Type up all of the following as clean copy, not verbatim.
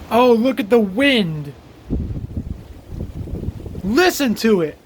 Oh, look at the wind. Listen to it.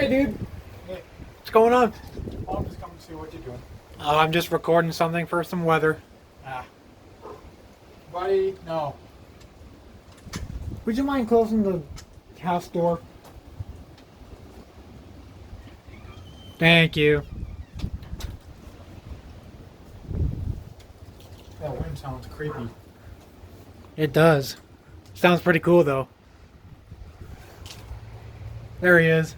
Hey, dude. Hey, What's going on? I'm just coming to see what you're doing. Oh, I'm just recording something for some weather. Ah, buddy, no. Would you mind closing the house door? Thank you. creepy. It does. Sounds pretty cool though. There he is.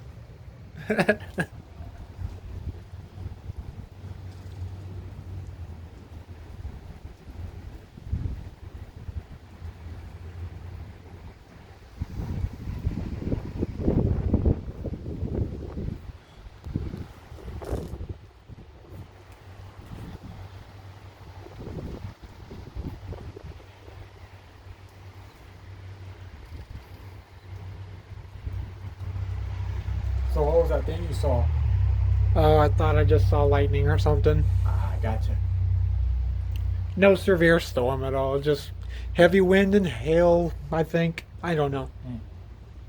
So what was that thing you saw? Oh, I thought I just saw lightning or something. Ah, gotcha. No severe storm at all. Just heavy wind and hail, I think. I don't know.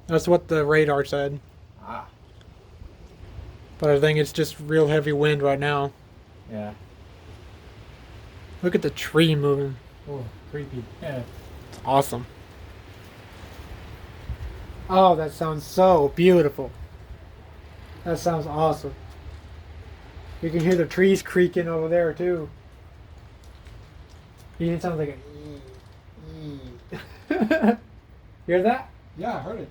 That's what the radar said. Ah, But I think it's just real heavy wind right now. yeah. Look at the tree moving. Oh, creepy. Yeah. It's awesome. Oh, that sounds so beautiful. That sounds awesome. You can hear the trees creaking over there too. You can sound like a hear that? Yeah, I heard it.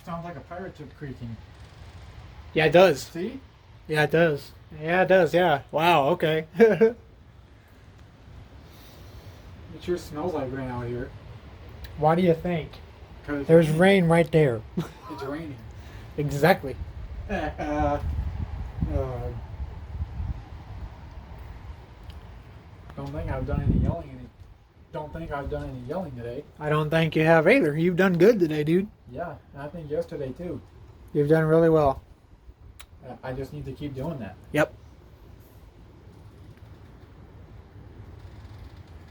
Sounds like a pirate ship creaking. Yeah, it does. See? Yeah, it does. Yeah, it does. Yeah. Wow. Okay. It sure smells like rain out here. Why do you think? 'Cause There's rain right there. it's raining. Exactly. Don't think I've done any yelling. Don't think I've done any yelling today. I don't think you have either. You've done good today, dude. Yeah, I think yesterday too. You've done really well. I just need to keep doing that. Yep.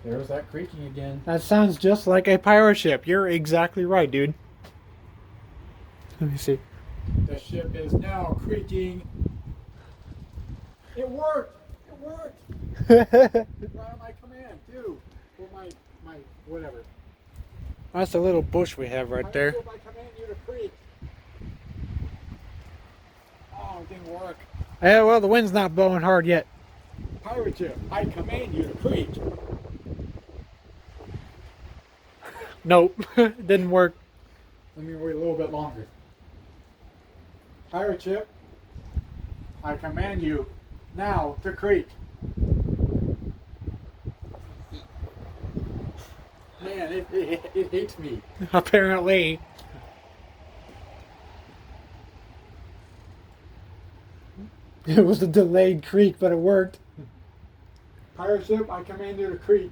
There's that creaking again. That sounds just like a pirate ship. You're exactly right, dude. Let me see. The ship is now creaking. It worked. It worked. Right on my command too. Or my whatever. That's a little bush we have right there. I command you to creak. Oh, it didn't work. Yeah, well, the wind's not blowing hard yet. Pirate ship, I command you to creak. Nope, didn't work. Let me wait a little bit longer. Pirate ship, I command you now to creak. Man, it hates me. Apparently. It was a delayed creak, but it worked. Pirate ship, I command you to creak.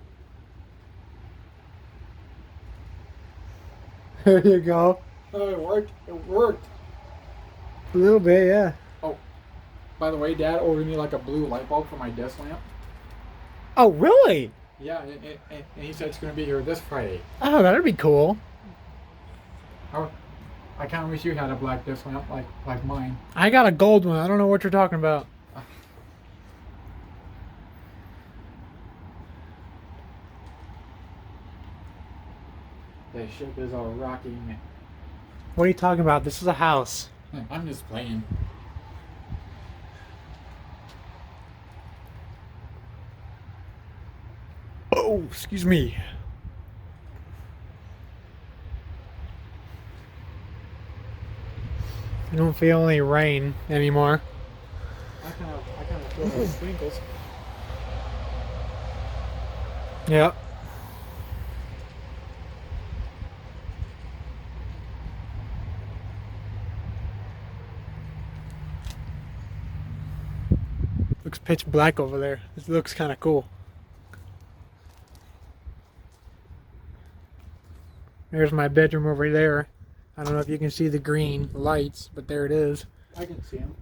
There you go. Oh, it worked. It worked. A little bit, yeah. Oh, by the way, Dad ordered me like a blue light bulb for my desk lamp. Oh, really? Yeah, and he said it's going to be here this Friday. Oh, that'd be cool. I kind of wish you had a black desk lamp like mine. I got a gold one. I don't know what you're talking about. The ship is all rocking. What are you talking about? This is a house. I'm just playing. Oh, excuse me. I don't feel any rain anymore. I kind of feel like sprinkles. Yep. Looks pitch black over there. This looks kind of cool. There's my bedroom over there. I don't know if you can see the green lights, but there it is. I can see him.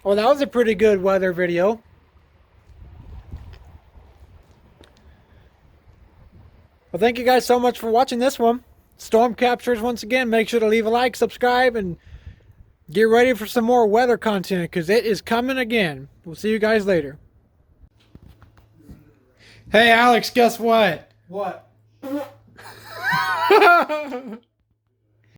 Well, that was a pretty good weather video. Well, thank you guys so much for watching this one. Storm Captures once again. Make sure to leave a like, subscribe, and get ready for some more weather content because it is coming again. We'll see you guys later. Hey, Alex, guess what? What?